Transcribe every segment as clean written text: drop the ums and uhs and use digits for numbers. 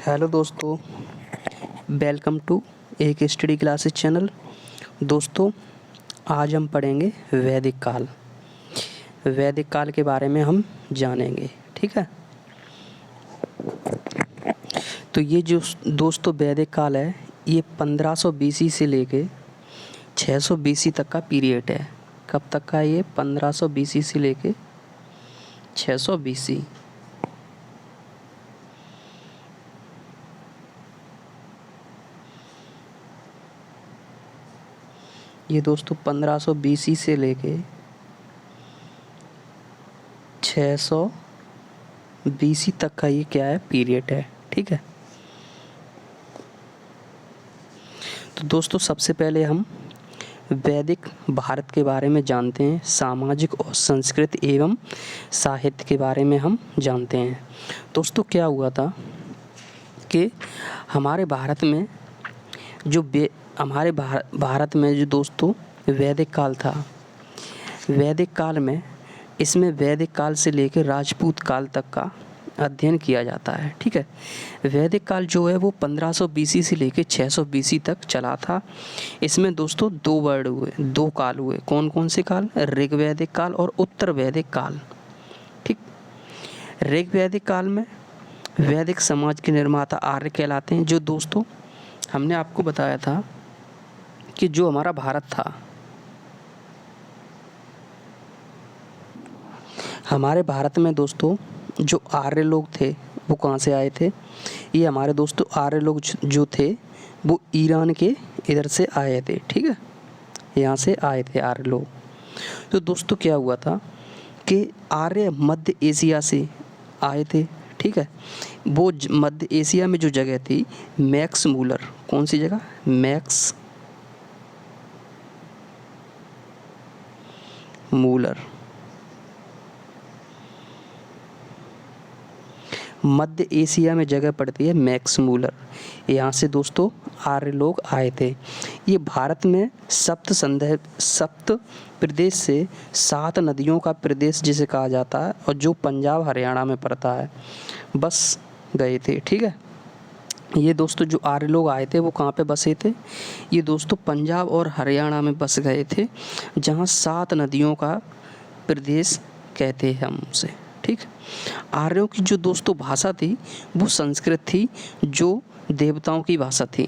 Hello दोस्तों, welcome to एक study classes channel. दोस्तों, आज हम पढ़ेंगे वैदिक काल। वैदिक काल के बारे में हम जानेंगे, ठीक है। तो ये जो दोस्तों वैदिक काल है, ये 1500 BC से लेके 600 BC तक का पीरियड है। कब तक का? ये 1500 BC से लेके 600 BC। ये दोस्तों 1500 BC से लेके 600 BC तक का ये क्या है? पीरियड है, ठीक है। तो दोस्तों, सबसे पहले हम वैदिक भारत के बारे में जानते हैं। सामाजिक और संस्कृति एवं साहित्य के बारे में हम जानते हैं। दोस्तों, क्या हुआ था कि हमारे भारत में भारत में जो दोस्तों वैदिक काल था, वैदिक काल में इसमें वैदिक काल से लेकर राजपूत काल तक का अध्ययन किया जाता है, ठीक है। वैदिक काल जो है वो 1500 BC से लेकर 600 BC तक चला था। इसमें दोस्तों दो काल हुए। कौन कौन से काल? ऋग्वैदिक काल और उत्तर वैदिक काल, ठीक। ऋग्वैदिक काल में वैदिक समाज के निर्माता आर्य कहलाते हैं। जो दोस्तों हमने आपको बताया था कि जो हमारा भारत था, हमारे भारत में दोस्तों जो आर्य लोग थे वो कहाँ से आए थे? ये हमारे दोस्तों आर्य लोग जो थे वो ईरान के इधर से आए थे, ठीक है। यहाँ से आए थे आर्य लोग। तो दोस्तों क्या हुआ था कि आर्य मध्य एशिया से आए थे, ठीक है। वो मध्य एशिया में जो जगह थी मैक्स मूलर, कौन सी जगह? मैक्स मूलर, मध्य एशिया में जगह पड़ती है मैक्स मूलर। यहाँ से दोस्तों आर्य लोग आए थे। ये भारत में सप्त प्रदेश से 7 नदियों का प्रदेश जिसे कहा जाता है, और जो पंजाब हरियाणा में पड़ता है, बस गए थे, ठीक है। ये दोस्तों जो आर्य लोग आए थे वो कहाँ पे बसे थे? ये दोस्तों पंजाब और हरियाणा में बस गए थे, जहाँ 7 नदियों का प्रदेश कहते हैं हम उसे, ठीक। आर्यों की जो दोस्तों भाषा थी वो संस्कृत थी, जो देवताओं की भाषा थी,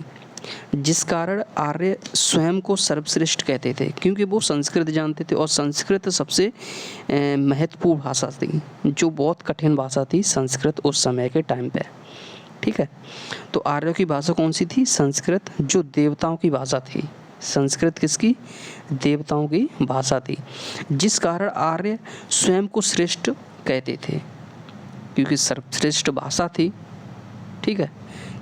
जिस कारण आर्य स्वयं को सर्वश्रेष्ठ कहते थे, क्योंकि वो संस्कृत जानते थे। और संस्कृत सबसे महत्वपूर्ण भाषा थी, जो बहुत कठिन भाषा थी संस्कृत उस समय के टाइम पे, ठीक है। तो आर्यों की भाषा कौन सी थी? संस्कृत, जो देवताओं की भाषा थी। संस्कृत किसकी? देवताओं की भाषा थी, जिस कारण आर्य स्वयं को श्रेष्ठ कहते थे, क्योंकि सर्वश्रेष्ठ भाषा थी, ठीक है।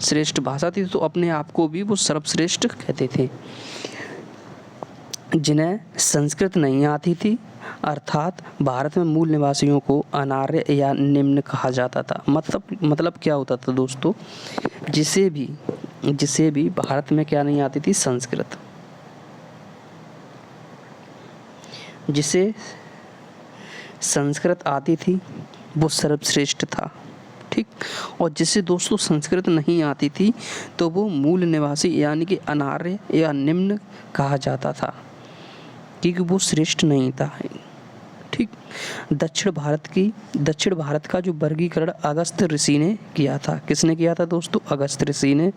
श्रेष्ठ भाषा थी तो अपने आप को भी वो सर्वश्रेष्ठ कहते थे। जिन्हें संस्कृत नहीं आती थी, अर्थात भारत में मूल निवासियों को अनार्य या निम्न कहा जाता था। मतलब क्या होता था दोस्तों? जिसे भी भारत में क्या नहीं आती थी? संस्कृत। जिसे संस्कृत आती थी वो सर्वश्रेष्ठ था, ठीक। और जिसे दोस्तों संस्कृत नहीं आती थी तो वो मूल निवासी यानी कि अनार्य या निम्न कहा जाता था, क्योंकि वो श्रेष्ठ नहीं था, ठीक। दक्षिण भारत का जो वर्गीकरण अगस्त्य ऋषि ने किया था। किसने किया था दोस्तों? अगस्त्य ऋषि ने।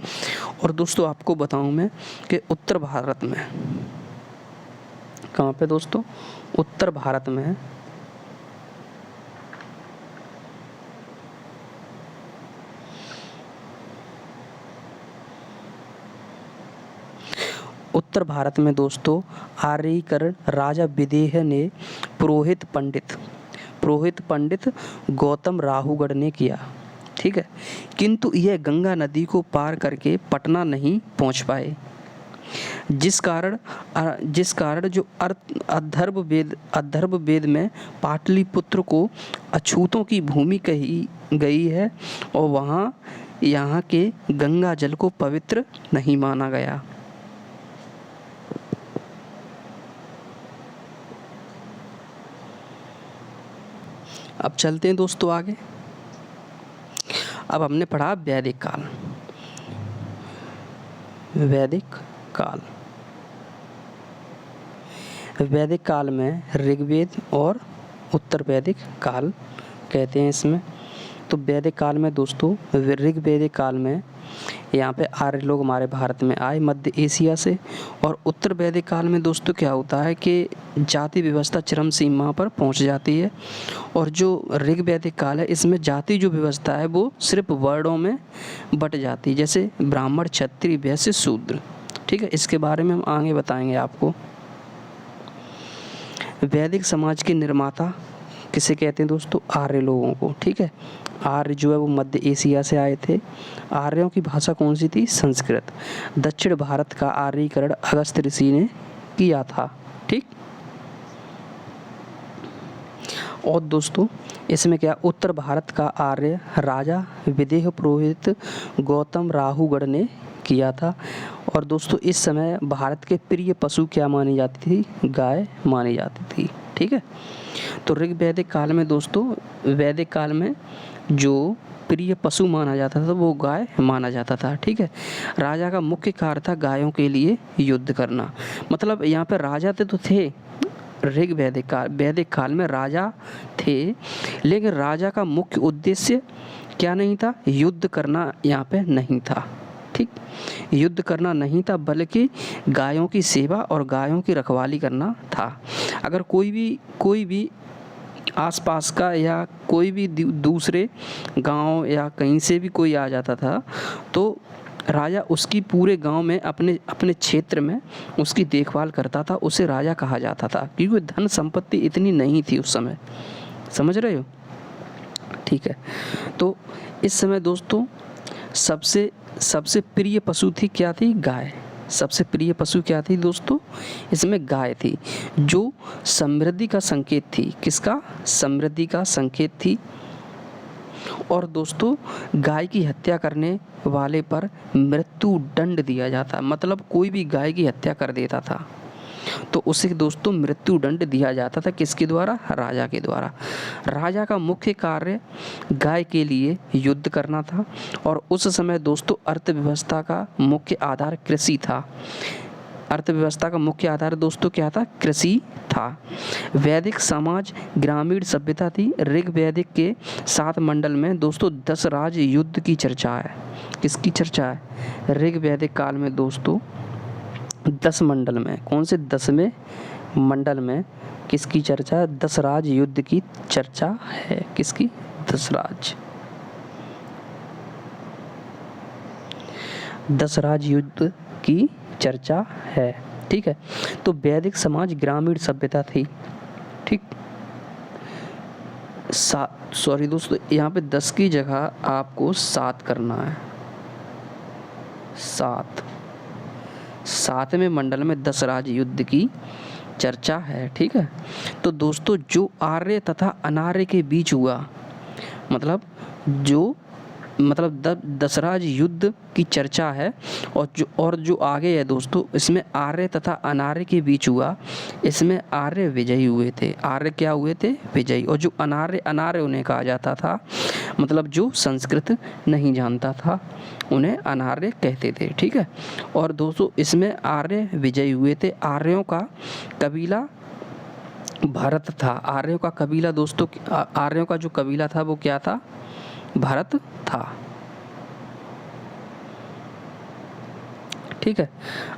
और दोस्तों आपको बताऊं मैं कि उत्तर भारत में, कहाँ पे दोस्तों? उत्तर भारत में दोस्तों आर्यीकरण राजा विदेह ने पुरोहित पंडित गौतम राहुगढ़ ने किया, ठीक है। किंतु यह गंगा नदी को पार करके पटना नहीं पहुंच पाए, जिस कारण जो अथर्व वेद में पाटलिपुत्र को अछूतों की भूमि कही गई है, और वहाँ यहाँ के गंगा जल को पवित्र नहीं माना गया। अब चलते हैं दोस्तों आगे। अब हमने पढ़ा वैदिक काल। वैदिक काल। वैदिक काल में ऋग्वेद और उत्तर वैदिक काल कहते हैं इसमें। तो वैदिक काल में दोस्तों, ऋग्वेदिक काल में यहाँ पे आर्य लोग हमारे भारत में आए मध्य एशिया से। और उत्तर वैदिक काल में दोस्तों क्या होता है कि जाति व्यवस्था चरम सीमा पर पहुँच जाती है। और जो ऋग्वेदिक काल है इसमें जाति जो व्यवस्था है वो सिर्फ वर्णों में बट जाती है, जैसे ब्राह्मण, क्षत्रिय, वैश्य, शूद्र। ठीक है, इसके बारे में हम आगे बताएंगे आपको। वैदिक समाज के निर्माता किसे कहते हैं दोस्तों? आर्य लोगों को। ठीक है, आर्य जो है वो मध्य एशिया से आए थे। आर्यों की भाषा कौन सी थी? संस्कृत। दक्षिण भारत का आर्यीकरण अगस्त ऋषि ने किया था। ठीक, और दोस्तों इसमें क्या, उत्तर भारत का आर्य राजा विदेह पुरोहित गौतम राहुगढ़ ने किया था। और दोस्तों इस समय भारत के प्रिय पशु क्या मानी जाती थी? गाय मानी जाती थी। ठीक है, तो ऋग्वैदिक काल में दोस्तों, वैदिक काल में जो प्रिय पशु माना जाता था वो गाय माना जाता था। ठीक है, राजा का मुख्य कार्य था गायों के लिए युद्ध करना। मतलब यहाँ पे राजा तो थे, ऋग्वैदिक काल, वैदिक काल में राजा थे, लेकिन राजा का मुख्य उद्देश्य क्या नहीं था? युद्ध करना यहाँ पे नहीं था। ठीक, युद्ध करना नहीं था, बल्कि गायों की सेवा और गायों की रखवाली करना था। अगर कोई भी आसपास का या कोई भी दूसरे गांव या कहीं से भी कोई आ जाता था तो राजा उसकी पूरे गांव में अपने अपने क्षेत्र में उसकी देखभाल करता था, उसे राजा कहा जाता था, क्योंकि धन संपत्ति इतनी नहीं थी उस समय। समझ रहे हो? ठीक है, तो इस समय दोस्तों सबसे प्रिय पशु थी, क्या थी? गाय। सबसे प्रिय पशु क्या थी दोस्तों? इसमें गाय थी, जो समृद्धि का संकेत थी। किसका? समृद्धि का संकेत थी। और दोस्तों गाय की हत्या करने वाले पर मृत्यु दंड दिया जाता, मतलब कोई भी गाय की हत्या कर देता था तो उसे दोस्तों मृत्यु दंड दिया जाता था। किसके द्वारा? राजा के द्वारा। राजा का मुख्य कार्य गाय के लिए युद्ध करना था। और उस समय दोस्तों अर्थव्यवस्था का मुख्य आधार कृषि था। अर्थव्यवस्था का मुख्य आधार दोस्तों क्या था? कृषि था। वैदिक समाज ग्रामीण सभ्यता थी। ऋग्वैदिक के 7 मंडल में दोस्तों 10 राज युद्ध की चर्चा है। किसकी चर्चा है? ऋग्वैदिक काल में दोस्तों 10 मंडल में, कौन से 10वें मंडल में किसकी चर्चा है? 10 राज युद्ध की चर्चा है। किसकी? 10 राज, 10 राज युद्ध की चर्चा है। ठीक है, तो वैदिक समाज ग्रामीण सभ्यता थी। ठीक, सॉरी दोस्तों, यहाँ पे 10 की जगह आपको 7 करना है। 7वें मंडल में 10 राज युद्ध की चर्चा है। ठीक है, तो दोस्तों जो आर्य तथा अनार्य के बीच हुआ, मतलब 10 राज युद्ध की चर्चा है। और जो आगे है दोस्तों, इसमें आर्य तथा अनार्य के बीच हुआ। इसमें आर्य विजयी हुए थे। आर्य क्या हुए थे? विजयी। और जो अनार्य उन्हें कहा जाता था, मतलब जो संस्कृत नहीं जानता था उन्हें अनार्य कहते थे। ठीक है, और दोस्तों इसमें आर्य विजयी हुए थे। आर्यों का कबीला भरत था। आर्यों का कबीला दोस्तों, आर्यों का जो कबीला था वो क्या था? भरत था। ठीक है,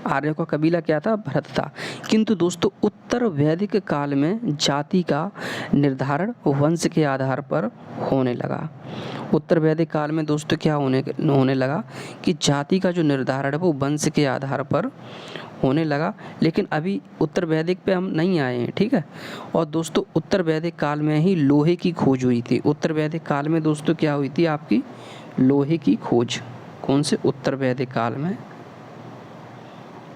आर्यों का कबीला क्या था? भरत था। किंतु दोस्तों उत्तर वैदिक काल में जाति का निर्धारण वंश के आधार पर होने लगा। उत्तर वैदिक काल में दोस्तों क्या होने लगा कि जाति का जो निर्धारण है वो वंश के आधार पर होने लगा। लेकिन अभी उत्तर वैदिक पे हम नहीं आए हैं। ठीक है, और दोस्तों उत्तर वैदिक काल में ही लोहे की खोज हुई थी। उत्तर वैदिक काल में दोस्तों क्या हुई थी आपकी? लोहे की खोज। कौन से? उत्तर वैदिक काल में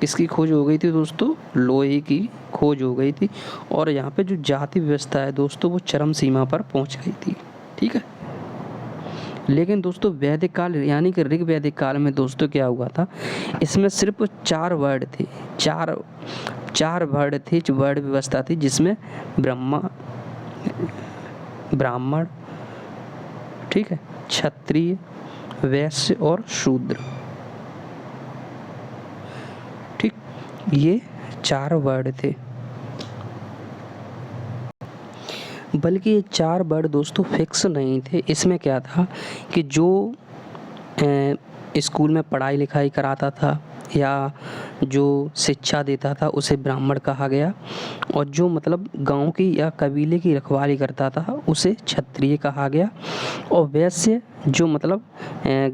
किसकी खोज हो गई थी दोस्तों? लोहे की खोज हो गई थी। और यहाँ पे जो जाति व्यवस्था है दोस्तों वो चरम सीमा पर पहुँच गई थी। ठीक है, लेकिन दोस्तों वैदिक काल यानी कि ऋग्वैदिक काल में दोस्तों क्या हुआ था? इसमें सिर्फ 4 वर्ड थे, 4 वर्ड थे, जो वर्ड व्यवस्था थी, जिसमें ब्राह्मण, ठीक है, क्षत्रिय, वैश्य और शूद्र। ये 4 वर्ड थे। बल्कि ये 4 वर्ड दोस्तों फिक्स नहीं थे। इसमें क्या था कि जो स्कूल में पढ़ाई लिखाई कराता था या जो शिक्षा देता था उसे ब्राह्मण कहा गया, और जो मतलब गांव की या कबीले की रखवाली करता था उसे क्षत्रिय कहा गया, और वैश्य जो मतलब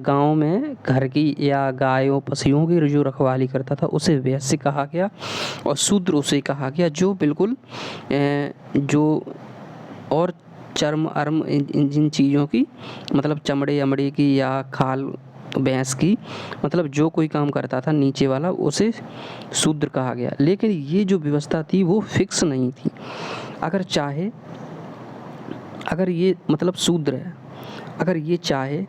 गांव में घर की या गायों पशुओं की जो रखवाली करता था उसे वैश्य कहा गया, और शूद्र उसे कहा गया जो बिल्कुल जो और चर्म अर्म जिन चीज़ों की मतलब चमड़े अमड़े की या खाल भैंस की मतलब जो कोई काम करता था नीचे वाला उसे शूद्र कहा गया। लेकिन ये जो व्यवस्था थी वो फिक्स नहीं थी। अगर चाहे अगर ये मतलब शूद्र है, अगर ये चाहे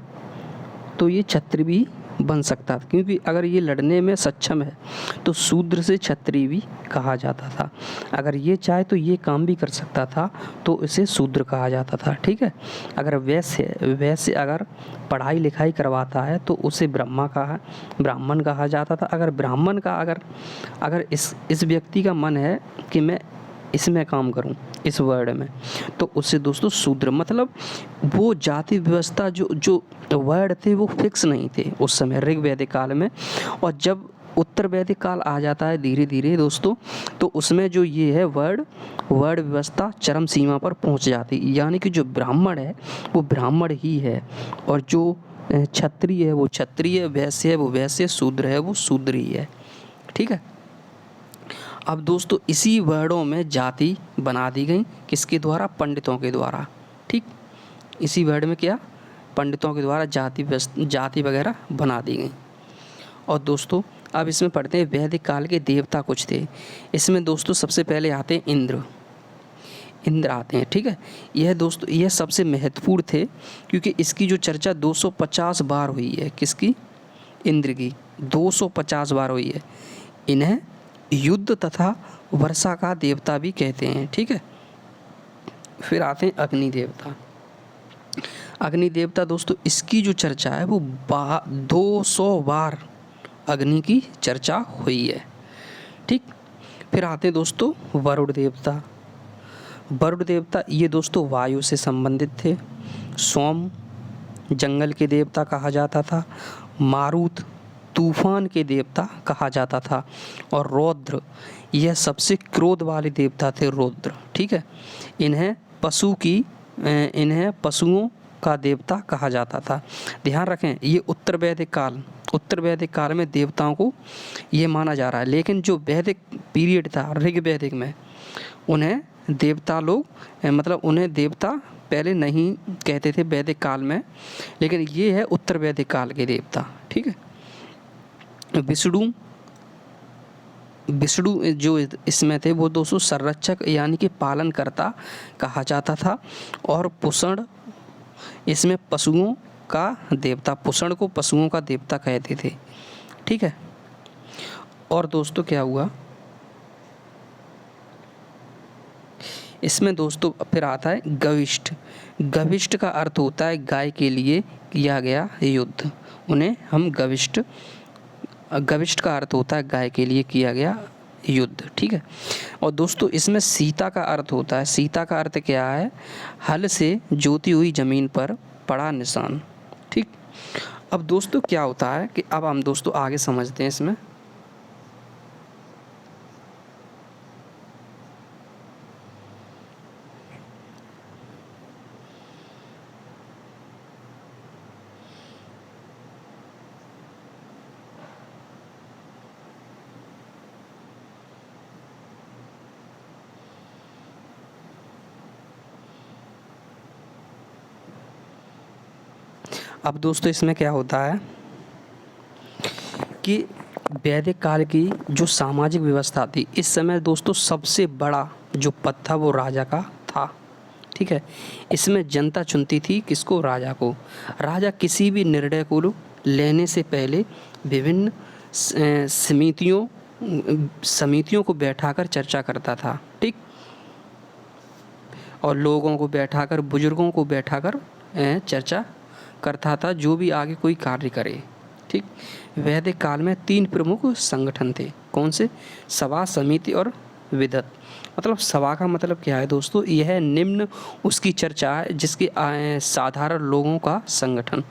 तो ये क्षत्रिय भी बन सकता था, क्योंकि अगर ये लड़ने में सक्षम है तो शूद्र से क्षत्रिय भी कहा जाता था। अगर ये चाहे तो ये काम भी कर सकता था तो इसे शूद्र कहा जाता था। ठीक है। अगर वैसे अगर पढ़ाई लिखाई करवाता है तो उसे ब्राह्मण कहा जाता था। अगर ब्राह्मण का अगर इस व्यक्ति का मन है कि मैं इसमें काम करूं, इस वर्ड में, तो उससे दोस्तों शूद्र मतलब वो जाति व्यवस्था जो वर्ड थे वो फिक्स नहीं थे उस समय ऋग्वैदिक काल में। और जब उत्तर वैदिक काल आ जाता है धीरे धीरे दोस्तों, तो उसमें जो ये है वर्ड व्यवस्था चरम सीमा पर पहुंच जाती, यानी कि जो ब्राह्मण है वो ब्राह्मण ही है, और जो क्षत्रिय है वो क्षत्रिय, वैश्य है वो वैश्य, शूद्र है वो शूद्र ही है। ठीक है। अब दोस्तों इसी वर्णों में जाति बना दी गई, किसके द्वारा? पंडितों के द्वारा। ठीक। इसी वर्ड में क्या? पंडितों के द्वारा जाति वगैरह बना दी गई। और दोस्तों अब इसमें पढ़ते हैं वैदिक काल के देवता कुछ थे। इसमें दोस्तों सबसे पहले आते हैं इंद्र आते हैं। ठीक है। यह दोस्तों यह सबसे महत्वपूर्ण थे, क्योंकि इसकी जो चर्चा 250 बार हुई है। किसकी? इंद्र की 250 बार हुई है। इन्हें युद्ध तथा वर्षा का देवता भी कहते हैं। ठीक है। फिर आते हैं अग्नि देवता। अग्नि देवता दोस्तों इसकी जो चर्चा है वो 200 बार अग्नि की चर्चा हुई है। ठीक। फिर आते हैं दोस्तों वरुण देवता। वरुण देवता ये दोस्तों वायु से संबंधित थे। सोम जंगल के देवता कहा जाता था। मारुत तूफान के देवता कहा जाता था। और रौद्र यह सबसे क्रोध वाले देवता थे, रौद्र। ठीक है। इन्हें पशुओं का देवता कहा जाता था। ध्यान रखें ये उत्तर वैदिक काल में देवताओं को ये माना जा रहा है, लेकिन जो वैदिक पीरियड था ऋग वैदिक में उन्हें देवता मतलब उन्हें देवता पहले नहीं कहते थे वैदिक काल में, लेकिन ये है उत्तर वैदिक काल के देवता। ठीक है। विष्णु जो इसमें थे वो दोस्तों संरक्षक यानी कि पालनकर्ता कहा जाता था। और पुषण इसमें पशुओं का देवता, पुषण को पशुओं का देवता कहते थे। ठीक है। और दोस्तों क्या हुआ इसमें दोस्तों फिर आता है गविष्ठ। गविष्ठ का अर्थ होता है गाय के लिए किया गया युद्ध। उन्हें हम गविष्ठ का अर्थ होता है गाय के लिए किया गया युद्ध। ठीक है। और दोस्तों इसमें सीता का अर्थ होता है, सीता का अर्थ क्या है? हल से जोती हुई जमीन पर पड़ा निशान। ठीक। अब दोस्तों क्या होता है कि अब हम दोस्तों आगे समझते हैं इसमें। अब दोस्तों इसमें क्या होता है कि वैदिक काल की जो सामाजिक व्यवस्था थी इस समय दोस्तों सबसे बड़ा जो पद था वो राजा का था। ठीक है। इसमें जनता चुनती थी किसको? राजा को। राजा किसी भी निर्णय को लेने से पहले विभिन्न समितियों को बैठाकर चर्चा करता था। ठीक। और लोगों को बैठाकर, बुजुर्गों को बैठाकर चर्चा करता था जो भी आगे कोई कार्य करे। ठीक। वैदिक काल में 3 प्रमुख संगठन थे। कौन से? सभा, समिति और विदत। मतलब सभा का मतलब क्या है दोस्तों? यह निम्न उसकी चर्चा है जिसके साधारण लोगों का संगठन,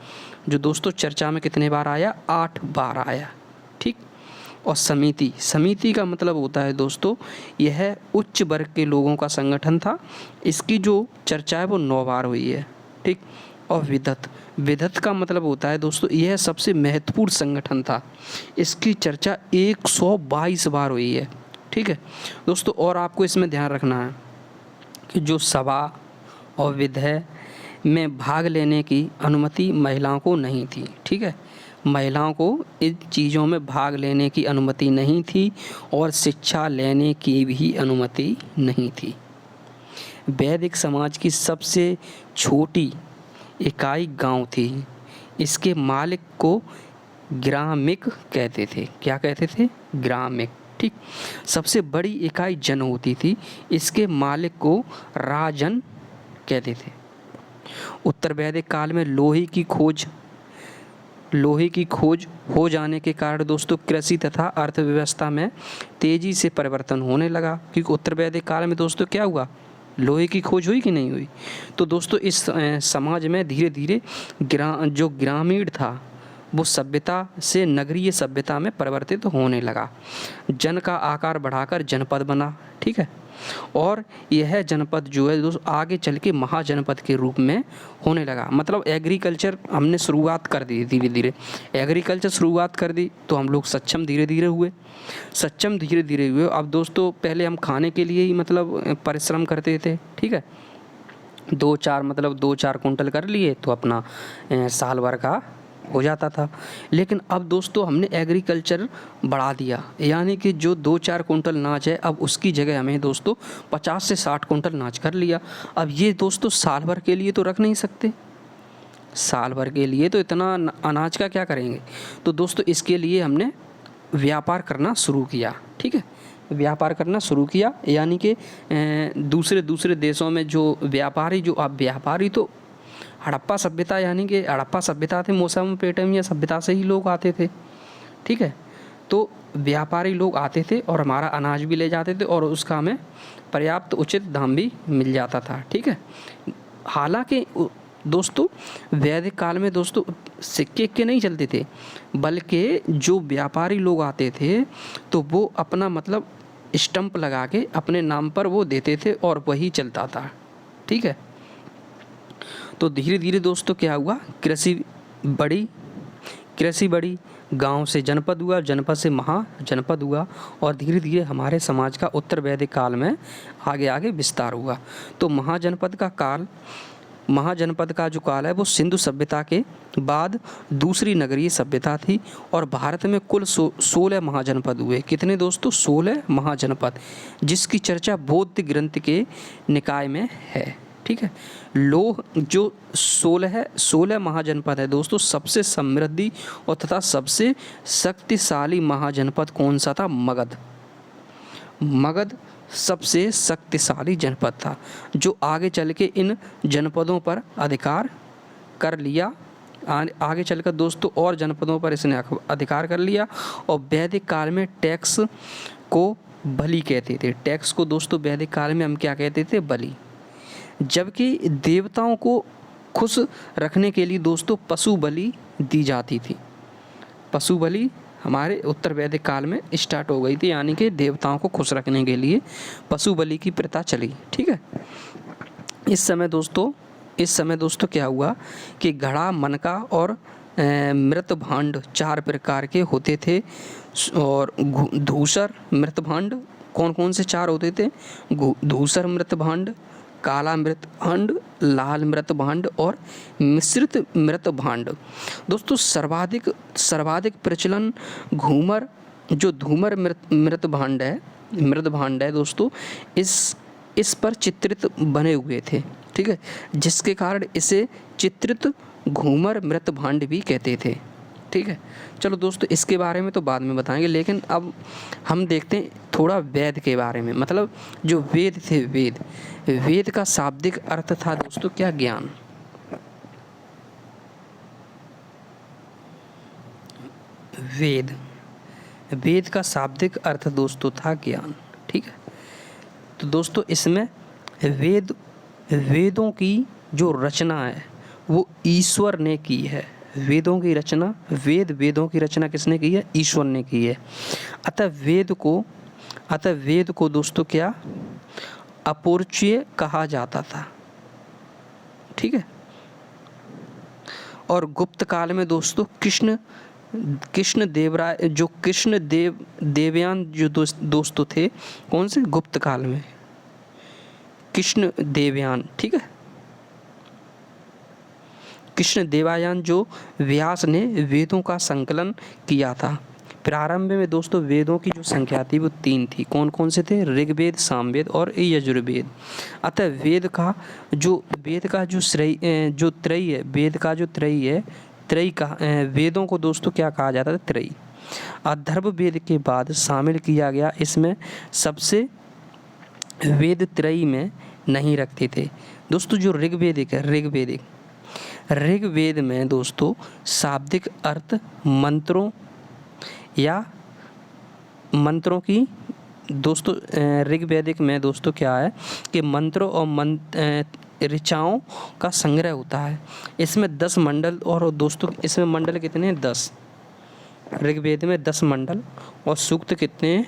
जो दोस्तों चर्चा में कितने बार आया? 8 बार आया, ठीक। और समिति, समिति का मतलब होता है दोस्तों यह उच्च वर्ग के लोगों का संगठन था। इसकी जो चर्चा है वो 9 बार हुई है, ठीक। और विदत, विदत का मतलब होता है दोस्तों यह सबसे महत्वपूर्ण संगठन था। इसकी चर्चा 122 बार हुई है, ठीक है दोस्तों। और आपको इसमें ध्यान रखना है कि जो सभा और विधेय में भाग लेने की अनुमति महिलाओं को नहीं थी, ठीक है। महिलाओं को इन चीज़ों में भाग लेने की अनुमति नहीं थी और शिक्षा लेने की भी अनुमति नहीं थी। वैदिक समाज की सबसे छोटी इकाई गांव थी। इसके मालिक को ग्रामिक कहते थे। क्या कहते थे? ग्रामिक, ठीक। सबसे बड़ी इकाई जन होती थी। इसके मालिक को राजन कहते थे। उत्तर वैदिक काल में लोहे की खोज हो जाने के कारण दोस्तों कृषि तथा अर्थव्यवस्था में तेजी से परिवर्तन होने लगा। क्योंकि उत्तर वैदिक काल में दोस्तों क्या हुआ? लोहे की खोज हुई कि नहीं हुई? तो दोस्तों इस समाज में धीरे धीरे जो ग्रामीण था वो सभ्यता से नगरीय सभ्यता में परिवर्तित होने लगा। जन का आकार बढ़ाकर जनपद बना, ठीक है। और यह जनपद जो है दोस्तों आगे चल के महाजनपद के रूप में होने लगा। मतलब एग्रीकल्चर हमने शुरुआत कर दी धीरे धीरे, एग्रीकल्चर शुरुआत कर दी तो हम लोग सक्षम धीरे धीरे हुए। अब दोस्तों पहले हम खाने के लिए ही मतलब परिश्रम करते थे, ठीक है। 2-4 कुंटल कर लिए तो अपना साल भर का हो जाता था। लेकिन अब दोस्तों हमने एग्रीकल्चर बढ़ा दिया, यानी कि जो 2-4 कुंटल अनाज है अब उसकी जगह हमें दोस्तों 50 से 60 कुंटल अनाज कर लिया। अब ये दोस्तों साल भर के लिए तो रख नहीं सकते, साल भर के लिए तो इतना अनाज का क्या करेंगे। तो दोस्तों इसके लिए हमने व्यापार करना शुरू किया, ठीक है। व्यापार करना शुरू किया, यानी कि दूसरे देशों में जो व्यापारी तो हड़प्पा सभ्यता, यानी कि हड़प्पा सभ्यता थे, मेसोपोटामिया सभ्यता से ही लोग आते थे, ठीक है। तो व्यापारी लोग आते थे और हमारा अनाज भी ले जाते थे और उसका हमें पर्याप्त उचित दाम भी मिल जाता था, ठीक है। हालांकि दोस्तों वैदिक काल में दोस्तों सिक्के नहीं चलते थे, बल्कि जो व्यापारी लोग आते थे तो वो अपना मतलब स्टंप लगा के अपने नाम पर वो देते थे और वही चलता था, ठीक है। तो धीरे धीरे दोस्तों क्या हुआ? कृषि बढ़ी, गांव से जनपद हुआ, जनपद से महाजनपद हुआ और धीरे धीरे हमारे समाज का उत्तर वैदिक काल में आगे विस्तार हुआ। तो महाजनपद का जो काल है वो सिंधु सभ्यता के बाद दूसरी नगरीय सभ्यता थी और भारत में कुल 16 महाजनपद हुए। कितने दोस्तों? 16 महाजनपद, जिसकी चर्चा बौद्ध ग्रंथ के निकाय में है, ठीक है। जो 16 महाजनपद है दोस्तों, सबसे समृद्धि और तथा सबसे शक्तिशाली महाजनपद कौन सा था? मगध सबसे शक्तिशाली जनपद था, जो आगे चल के इन जनपदों पर अधिकार कर लिया। आगे चलकर दोस्तों और जनपदों पर इसने अधिकार कर लिया। और वैदिक काल में टैक्स को बलि कहते थे। टैक्स को दोस्तों वैदिक काल में हम क्या कहते थे? बलि। जबकि देवताओं को खुश रखने के लिए दोस्तों पशु बलि दी जाती थी। पशु बलि हमारे उत्तर वैदिक काल में स्टार्ट हो गई थी, यानी कि देवताओं को खुश रखने के लिए पशु बलि की प्रथा चली, ठीक है। इस समय दोस्तों क्या हुआ कि घड़ा, मनका और मृत भांड 4 प्रकार के होते थे। और धूसर मृत भांड कौन से 4 होते थे? धूसर मृत भांड, काला मृत भांड, लाल मृत भांड और मिश्रित मृत भांड। दोस्तों सर्वाधिक प्रचलन धूमर मृत भांड है दोस्तों। इस पर चित्रित बने हुए थे, ठीक है, जिसके कारण इसे चित्रित घूमर मृत भांड भी कहते थे, ठीक है। चलो दोस्तों इसके बारे में तो बाद में बताएंगे, लेकिन अब हम देखते हैं थोड़ा वेद के बारे में। मतलब जो वेद थे, वेद का शाब्दिक अर्थ था दोस्तों क्या? ज्ञान। वेद। वेद का शाब्दिक अर्थ दोस्तों था ज्ञान। ठीक है, तो दोस्तों इसमें वेदों की जो रचना है वो ईश्वर ने की है। वेदों की रचना, वेदों की रचना किसने की है? ईश्वर ने की है। अतः वेद को दोस्तों क्या? अपौरुषीय कहा जाता था। ठीक है, और गुप्त काल में दोस्तों देवयान जो दोस्तों थे, कौन से? गुप्त काल में कृष्ण देवयान। ठीक है, कृष्ण देवयान जो व्यास ने वेदों का संकलन किया था। प्रारंभ में दोस्तों वेदों की जो संख्या थी वो 3 थी। कौन कौन से थे? ऋग्वेद, सामवेद और यजुर्वेद। अतः वेद का जो त्रयी है, वेद का जो त्रयी है, वेदों को दोस्तों क्या कहा जाता है? त्रयी। अथर्व वेद के बाद शामिल किया गया, इसमें सबसे वेद त्रयी में नहीं रखते थे दोस्तों। जो ऋग्वेदिक है, ऋग्वेद में दोस्तों शाब्दिक अर्थ मंत्रों की दोस्तों, ऋग्वेदिक में दोस्तों क्या है कि मंत्रों और ऋचाओं का संग्रह होता है। इसमें 10 मंडल, और दोस्तों इसमें मंडल कितने हैं? 10। ऋग्वेद में 10 मंडल, और सूक्त कितने हैं?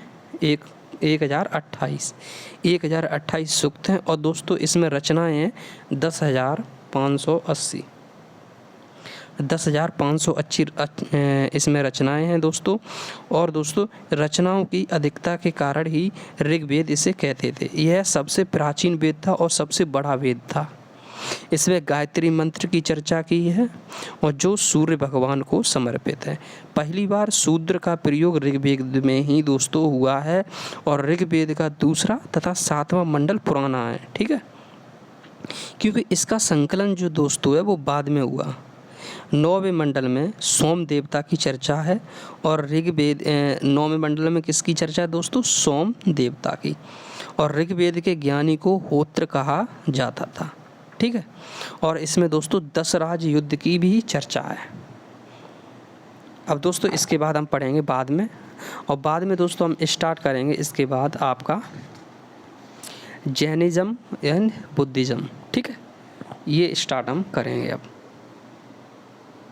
1028 सूक्त हैं। और दोस्तों इसमें रचनाएं हैं 10,580 इसमें रचनाएं हैं दोस्तों। और दोस्तों रचनाओं की अधिकता के कारण ही ऋग्वेद इसे कहते थे। यह सबसे प्राचीन वेद था और सबसे बड़ा वेद था। इसमें गायत्री मंत्र की चर्चा की है, और जो सूर्य भगवान को समर्पित है। पहली बार शूद्र का प्रयोग ऋग्वेद में ही दोस्तों हुआ है, और ऋग्वेद का दूसरा तथा 7वां मंडल पुराना है। ठीक है, क्योंकि इसका संकलन जो दोस्तों है वो बाद में हुआ। 9वें मंडल में सोम देवता की चर्चा है, और ऋग्वेद 9वें मंडल में किसकी चर्चा है दोस्तों? सोम देवता की। और ऋग्वेद के ज्ञानी को होत्र कहा जाता था। ठीक है, और इसमें दोस्तों 10 राज युद्ध की भी चर्चा है। अब दोस्तों इसके बाद हम पढ़ेंगे बाद में, और बाद में दोस्तों हम स्टार्ट करेंगे इसके बाद आपका जैनिज़्म एंड बुद्धिज़्म। ठीक है, ये स्टार्ट हम करेंगे अब।